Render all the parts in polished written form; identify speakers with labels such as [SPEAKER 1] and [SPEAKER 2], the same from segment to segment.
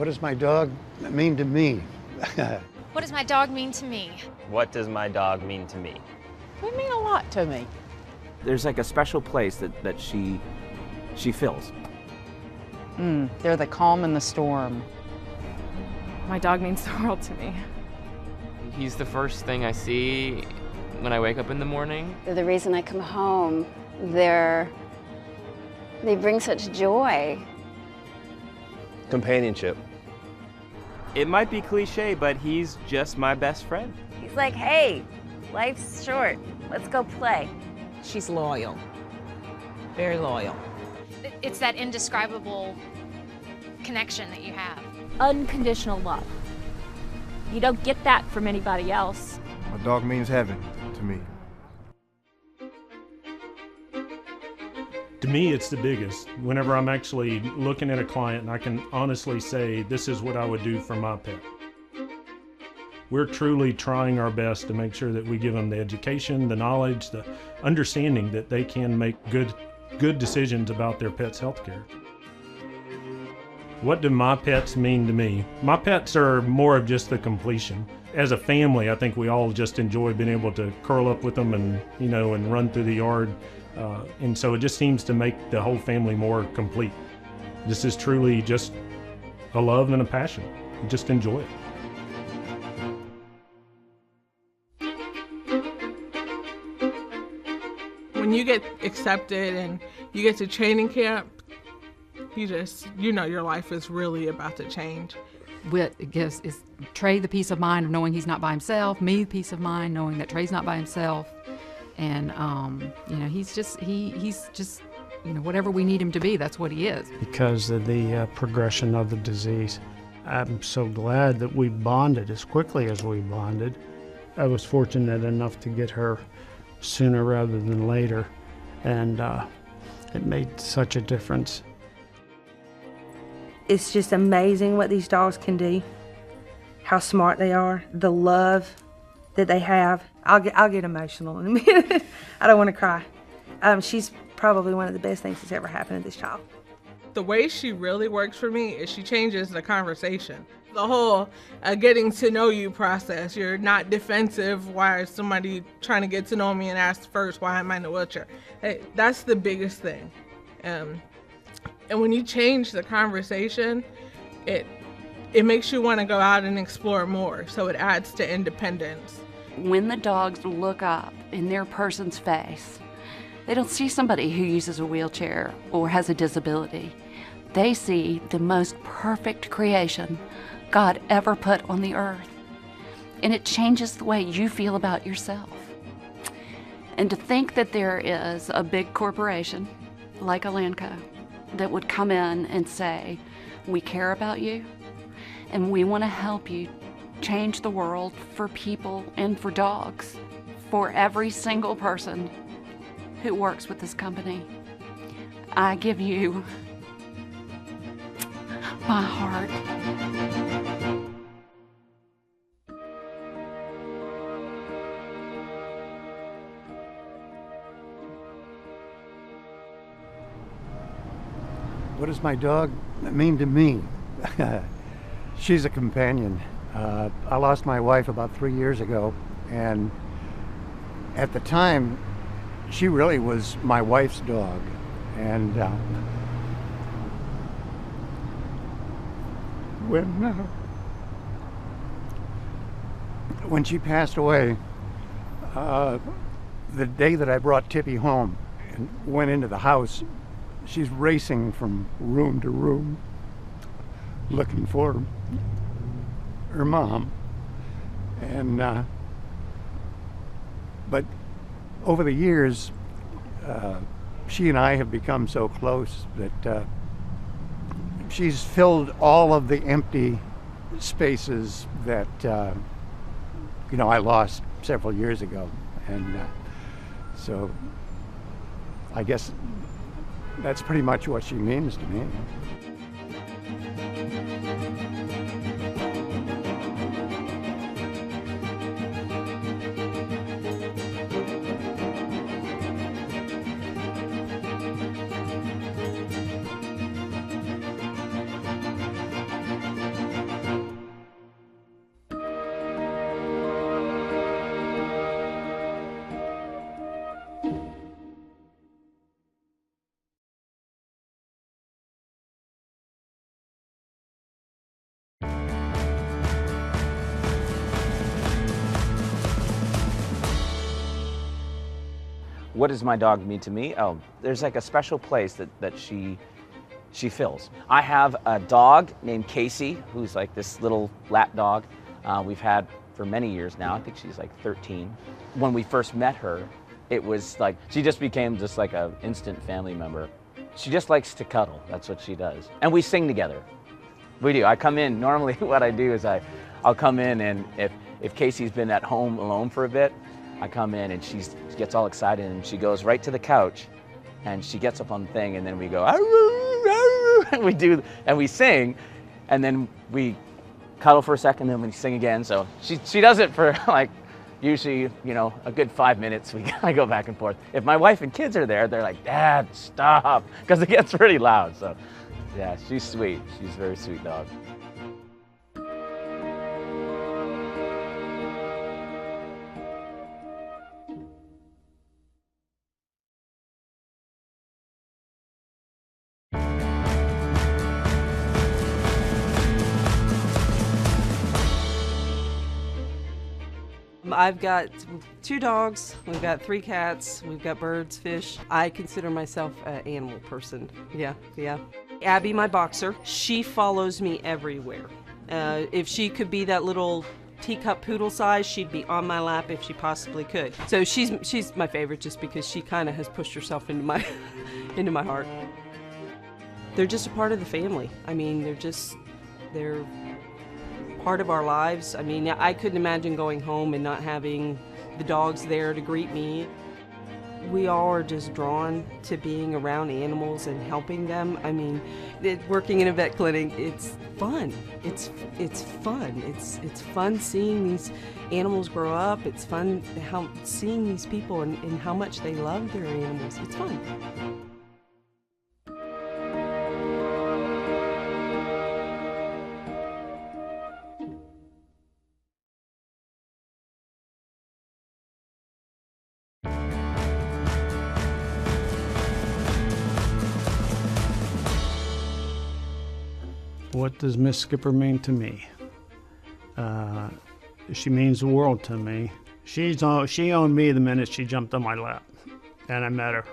[SPEAKER 1] What does my dog mean to me?
[SPEAKER 2] What does my dog mean to me?
[SPEAKER 3] What does my dog mean to me?
[SPEAKER 4] They mean a lot to me.
[SPEAKER 5] There's like a special place that she fills.
[SPEAKER 4] They're the calm in the storm.
[SPEAKER 6] My dog means the world to me.
[SPEAKER 7] He's the first thing I see when I wake up in the morning.
[SPEAKER 8] They're the reason I come home. They bring such joy.
[SPEAKER 3] Companionship.
[SPEAKER 5] It might be cliche, but he's just my best friend.
[SPEAKER 8] He's like, hey, life's short. Let's go play.
[SPEAKER 4] She's loyal. Very loyal.
[SPEAKER 2] It's that indescribable connection that you have.
[SPEAKER 6] Unconditional love. You don't get that from anybody else.
[SPEAKER 9] My dog means heaven to me.
[SPEAKER 10] To me, it's the biggest. Whenever I'm actually looking at a client and I can honestly say, this is what I would do for my pet. We're truly trying our best to make sure that we give them the education, the knowledge, the understanding that they can make good decisions about their pet's health care. What do my pets mean to me? My pets are more of just the completion. As a family, I think we all just enjoy being able to curl up with them and, and run through the yard. And so it just seems to make the whole family more complete. This is truly just a love and a passion. Just enjoy it.
[SPEAKER 11] When you get accepted and you get to training camp, your life is really about to change.
[SPEAKER 12] What it gives is Trey the peace of mind of knowing he's not by himself, me the peace of mind knowing that Trey's not by himself, and he's just whatever we need him to be, that's what he is.
[SPEAKER 13] Because of the progression of the disease, I'm so glad that we bonded as quickly as we bonded. I was fortunate enough to get her sooner rather than later, and it made such a difference.
[SPEAKER 14] It's just amazing what these dogs can do, how smart they are, the love that they have. I'll get emotional in a minute. I don't want to cry. She's probably one of the best things that's ever happened to this child.
[SPEAKER 11] The way she really works for me is she changes the conversation. The whole getting to know you process. You're not defensive. Why is somebody trying to get to know me and ask first, why am I in a wheelchair? Hey, that's the biggest thing. And when you change the conversation, it makes you want to go out and explore more, so it adds to independence.
[SPEAKER 15] When the dogs look up in their person's face, they don't see somebody who uses a wheelchair or has a disability. They see the most perfect creation God ever put on the earth. And it changes the way you feel about yourself. And to think that there is a big corporation like Elanco that would come in and say, we care about you and we want to help you change the world for people and for dogs, for every single person who works with this company. I give you my heart.
[SPEAKER 1] What does my dog mean to me? She's a companion. I lost my wife about 3 years ago, and at the time, she really was my wife's dog. And when she passed away, the day that I brought Tippy home and went into the house, she's racing from room to room looking for her mom. And but over the years, she and I have become so close that she's filled all of the empty spaces that I lost several years ago. And so I guess that's pretty much what she means to me.
[SPEAKER 16] What does my dog mean to me? Oh, there's like a special place that she fills. I have a dog named Casey, who's like this little lap dog we've had for many years now. I think she's like 13. When we first met her, it was like, she just became just like an instant family member. She just likes to cuddle, that's what she does. And we sing together. We do. I come in, normally what I do is I'll come in, and if Casey's been at home alone for a bit, I come in and she gets all excited and she goes right to the couch and she gets up on the thing, and then we go, and we sing, and then we cuddle for a second, then we sing again. So she does it for like, usually, you know, a good 5 minutes. I go back and forth. If my wife and kids are there, they're like, Dad, stop, because it gets really loud. So yeah, she's sweet. She's a very sweet dog.
[SPEAKER 17] I've got 2 dogs, we've got 3 cats, we've got birds, fish. I consider myself an animal person. Yeah. Abby, my boxer, she follows me everywhere. If she could be that little teacup poodle size, she'd be on my lap if she possibly could. So she's my favorite just because she kind of has pushed herself into my into my heart. They're just a part of the family. I mean, they're part of our lives. I mean, I couldn't imagine going home and not having the dogs there to greet me. We all are just drawn to being around animals and helping them. I mean, working in a vet clinic, it's fun. It's fun. It's fun seeing these animals grow up. It's fun seeing these people and how much they love their animals. It's fun.
[SPEAKER 13] What does Miss Skipper mean to me? She means the world to me. She owned me the minute she jumped on my lap, and I met her.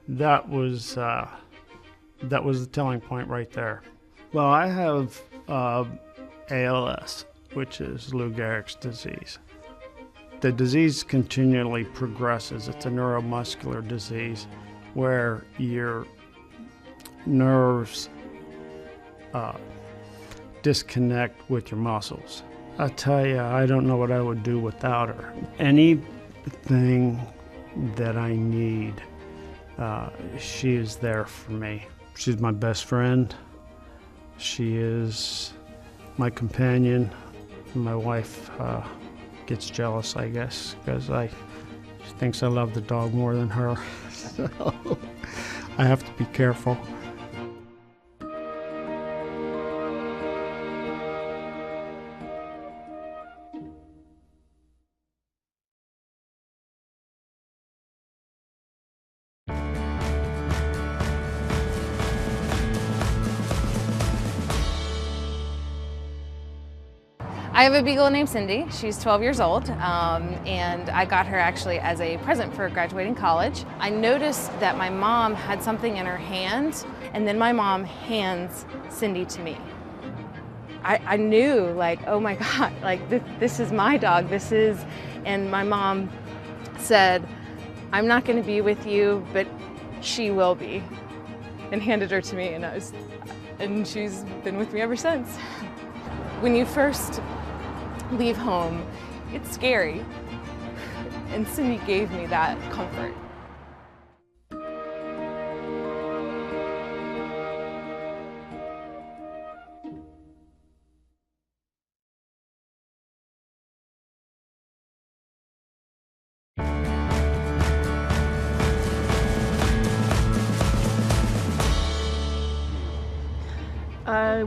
[SPEAKER 13] That was the telling point right there. Well, I have ALS, which is Lou Gehrig's disease. The disease continually progresses. It's a neuromuscular disease where your nerves disconnect with your muscles. I tell you, I don't know what I would do without her. Anything that I need, she is there for me. She's my best friend. She is my companion. My wife gets jealous, I guess, because she thinks I love the dog more than her. So I have to be careful.
[SPEAKER 2] I have a beagle named Cindy. She's 12 years old, and I got her actually as a present for graduating college. I noticed that my mom had something in her hand, and then my mom hands Cindy to me. I knew, like, oh my God, like this is my dog, and my mom said, I'm not gonna be with you, but she will be, and handed her to me, and she's been with me ever since. When you first leave home, it's scary, and Cindy gave me that comfort.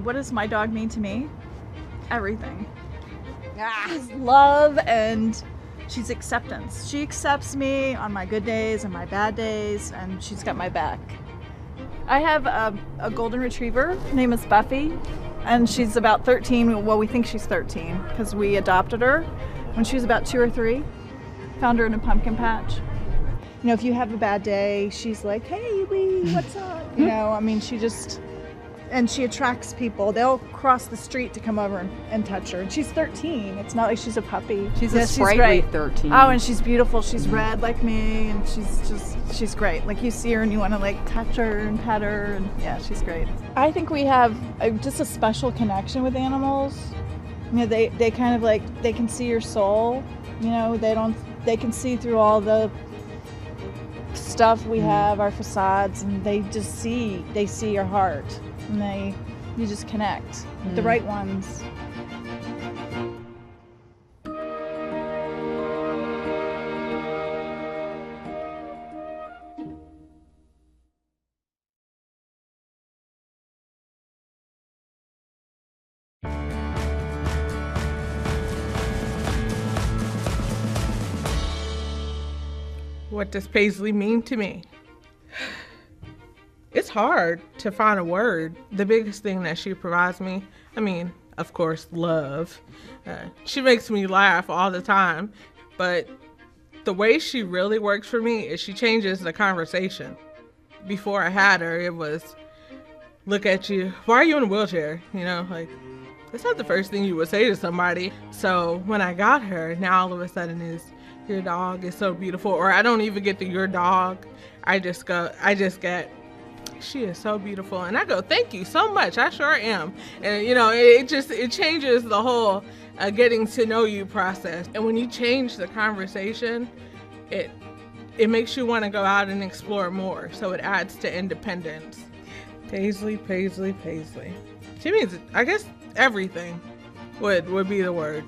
[SPEAKER 18] What does my dog mean to me? Everything. She's love and she's acceptance. She accepts me on my good days and my bad days, and she's got my back. I have a golden retriever. Her name is Buffy, and she's about 13. Well, we think she's 13 because we adopted her when she was about 2 or 3. Found her in a pumpkin patch. You know, if you have a bad day, she's like, hey, Lee, what's up? You know, I mean, and she attracts people. They'll cross the street to come over and touch her. And she's 13. It's not like she's a puppy.
[SPEAKER 4] She's
[SPEAKER 18] Yeah,
[SPEAKER 4] a sprightly 13.
[SPEAKER 18] Oh, and she's beautiful. She's red like me, and she's great. Like, you see her and you want to like touch her and pet her, and yeah, she's great. I think we have just a special connection with animals. You know, they kind of like, they can see your soul. You know, they can see through all the stuff we have, our facades, and they see your heart, and you just connect with the right ones.
[SPEAKER 11] What does Paisley mean to me? It's hard to find a word. The biggest thing that she provides me, I mean, of course, love. She makes me laugh all the time, but the way she really works for me is she changes the conversation. Before I had her, it was, look at you, why are you in a wheelchair? You know, like, that's not the first thing you would say to somebody. So when I got her, now all of a sudden is, your dog is so beautiful. Or I don't even get the your dog. I just get, she is so beautiful. And I go, thank you so much. I sure am. And you know, it changes the whole getting to know you process. And when you change the conversation, it makes you want to go out and explore more. So it adds to independence. Paisley, Paisley, Paisley. She means, I guess, everything would be the word.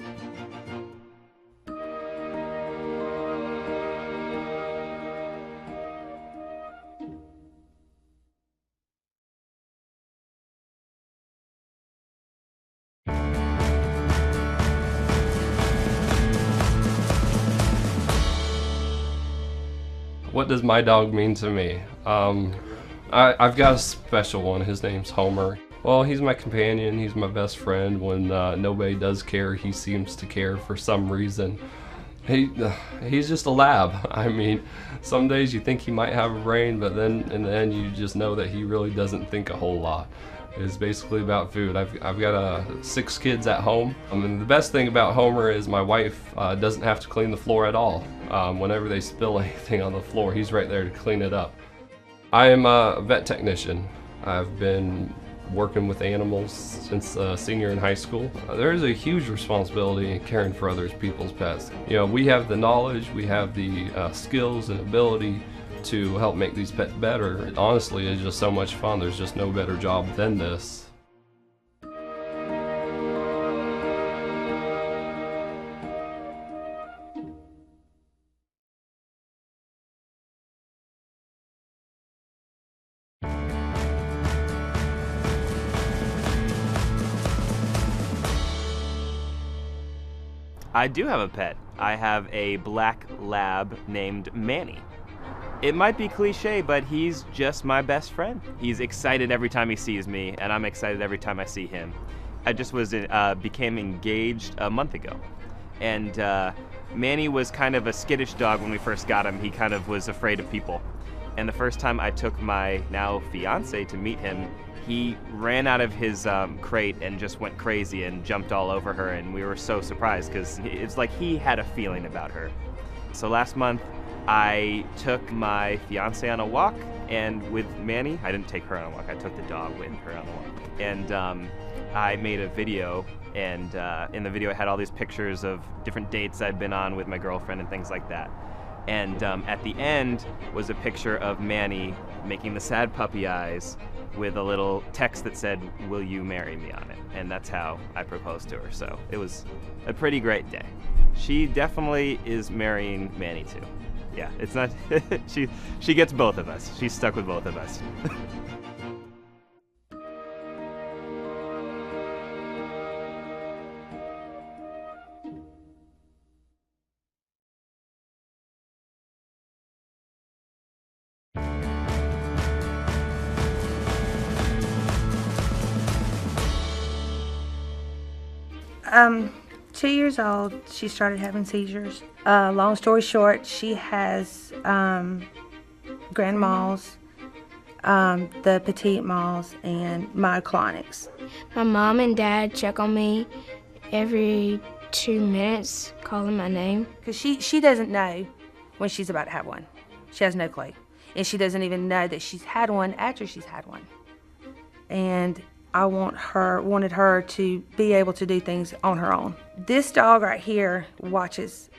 [SPEAKER 19] What does my dog mean to me? I've got a special one. His name's Homer. Well, he's my companion. He's my best friend. When nobody does care, he seems to care for some reason. He's just a lab. I mean, some days you think he might have a brain, but then in the end you just know that he really doesn't think a whole lot. It's basically about food. I've got 6 kids at home. And the best thing about Homer is my wife doesn't have to clean the floor at all. Whenever they spill anything on the floor, he's right there to clean it up. I am a vet technician. I've been working with animals since senior in high school. There is a huge responsibility in caring for other people's pets. You know, we have the knowledge, we have the skills and ability to help make these pets better. Honestly, it's just so much fun. There's just no better job than this.
[SPEAKER 5] I do have a pet. I have a black lab named Manny. It might be cliche, but he's just my best friend. He's excited every time he sees me, and I'm excited every time I see him. I just became engaged a month ago. And Manny was kind of a skittish dog when we first got him. He kind of was afraid of people. And the first time I took my now fiance to meet him, he ran out of his crate and just went crazy and jumped all over her, and we were so surprised because it's like he had a feeling about her. So last month, I took my fiance on a walk, and with Manny, I didn't take her on a walk, I took the dog with her on a walk. And I made a video, and in the video it had all these pictures of different dates I'd been on with my girlfriend and things like that. And at the end was a picture of Manny making the sad puppy eyes with a little text that said, "Will you marry me?" on it. And that's how I proposed to her. So it was a pretty great day. She definitely is marrying Manny too. Yeah, it's not, she gets both of us. She's stuck with both of us.
[SPEAKER 14] 2 years old, she started having seizures. Long story short, she has grand mal's, the petite mal's, and myoclonics.
[SPEAKER 20] My mom and dad check on me every 2 minutes, calling my name.
[SPEAKER 14] Because she doesn't know when she's about to have one. She has no clue. And she doesn't even know that she's had one after she's had one. And I wanted her to be able to do things on her own. This dog right here watches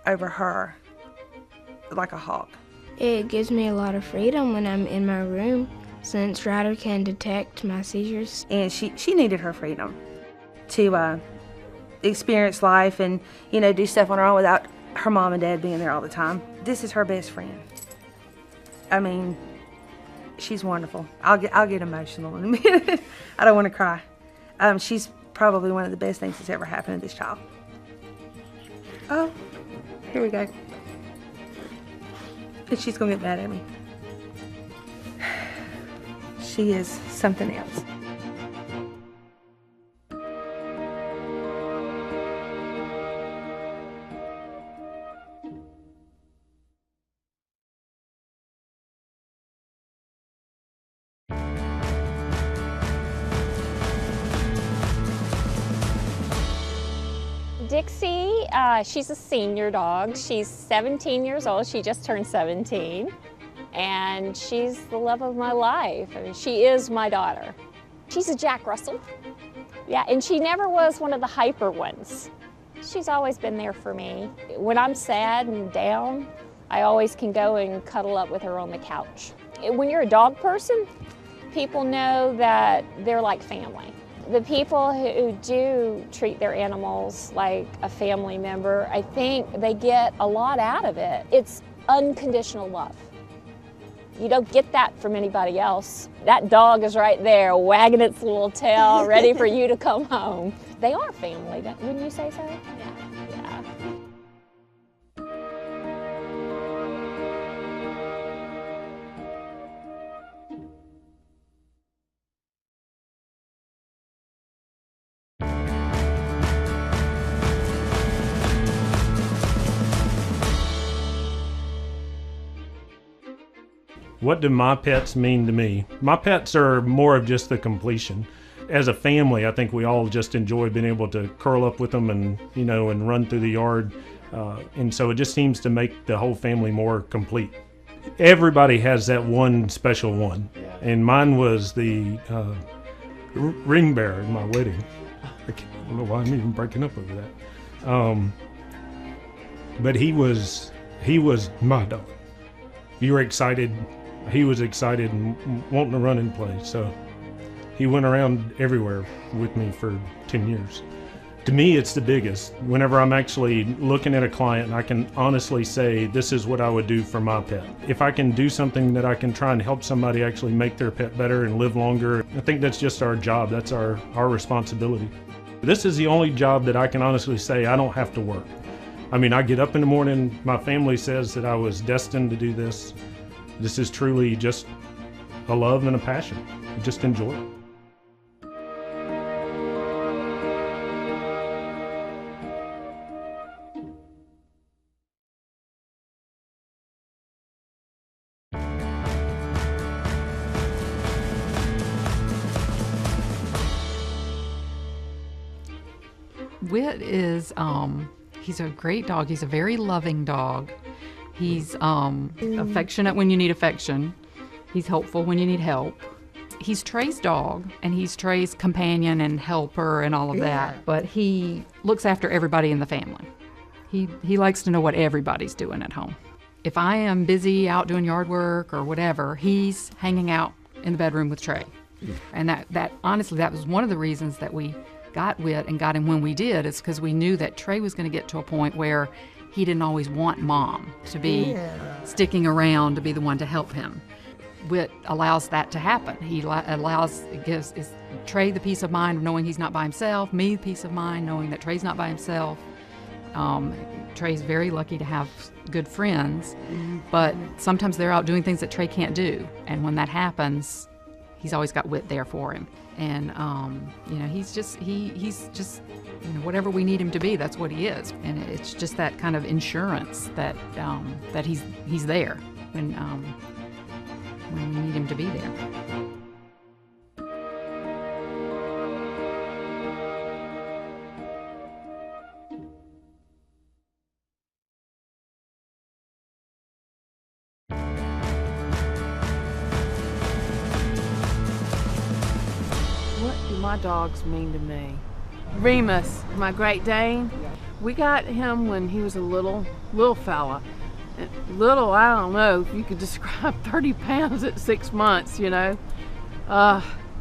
[SPEAKER 14] over her like a hawk.
[SPEAKER 20] It gives me a lot of freedom when I'm in my room, since Ryder can detect my seizures.
[SPEAKER 14] And she needed her freedom to experience life and, do stuff on her own without her mom and dad being there all the time. This is her best friend. I mean, she's wonderful. I'll get emotional in a minute. I don't want to cry. She's probably one of the best things that's ever happened to this child. Oh, here we go. And she's gonna get mad at me. She is something else.
[SPEAKER 6] Dixie, she's a senior dog. She's 17 years old. She just turned 17. And she's the love of my life. I mean, she is my daughter. She's a Jack Russell. Yeah, and she never was one of the hyper ones. She's always been there for me. When I'm sad and down, I always can go and cuddle up with her on the couch. When you're a dog person, people know that they're like family. The people who do treat their animals like a family member, I think they get a lot out of it. It's unconditional love. You don't get that from anybody else. That dog is right there, wagging its little tail, ready for you to come home. They are family, wouldn't you say so? Yeah.
[SPEAKER 10] What do my pets mean to me? My pets are more of just the completion. As a family, I think we all just enjoy being able to curl up with them and, and run through the yard. And so it just seems to make the whole family more complete. Everybody has that one special one. And mine was the ring bearer at my wedding. I don't know why I'm even breaking up over that. But he was my dog. You were excited. He was excited and wanting to run and play, so he went around everywhere with me for 10 years. To me, it's the biggest. Whenever I'm actually looking at a client, I can honestly say, this is what I would do for my pet. If I can do something that I can try and help somebody actually make their pet better and live longer, I think that's just our job. That's our responsibility. This is the only job that I can honestly say I don't have to work. I mean, I get up in the morning, my family says that I was destined to do this. This is truly just a love and a passion. I just enjoy it.
[SPEAKER 12] Wit is, he's a great dog. He's a very loving dog. He's affectionate when you need affection. He's helpful when you need help. He's Trey's dog, and he's Trey's companion and helper and all of that, but he looks after everybody in the family. He likes to know what everybody's doing at home. If I am busy out doing yard work or whatever, he's hanging out in the bedroom with Trey. And that honestly, that was one of the reasons that we got Wit and got him when we did, is because we knew that Trey was going to get to a point where he didn't always want mom to be sticking around to be the one to help him. Wit allows that to happen. It gives Trey the peace of mind of knowing he's not by himself, me the peace of mind knowing that Trey's not by himself. Trey's very lucky to have good friends, but sometimes they're out doing things that Trey can't do, and when that happens, he's always got wit there for him. And, you know, he's just, you know, whatever we need him to be, that's what he is. And it's just that kind of insurance that, that he's there when we need him to be there.
[SPEAKER 21] What do my dogs mean to me? Remus, my Great Dane. We got him when he was a little fella. Little, I don't know if you could describe 30 pounds at 6 months, you know.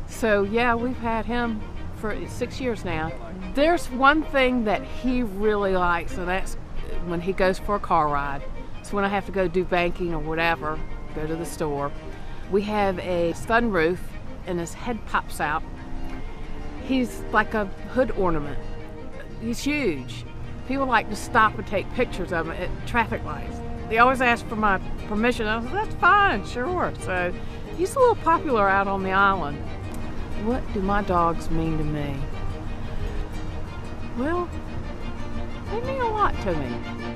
[SPEAKER 21] So yeah, we've had him for 6 years now. There's one thing that he really likes, and that's when he goes for a car ride. So when I have to go do banking or whatever, go to the store, we have a sunroof and his head pops out. He's like a hood ornament. He's huge. People like to stop and take pictures of him at traffic lights. They always ask for my permission. I was like, that's fine, sure. So he's a little popular out on the island. What do my dogs mean to me? Well, they mean a lot to me.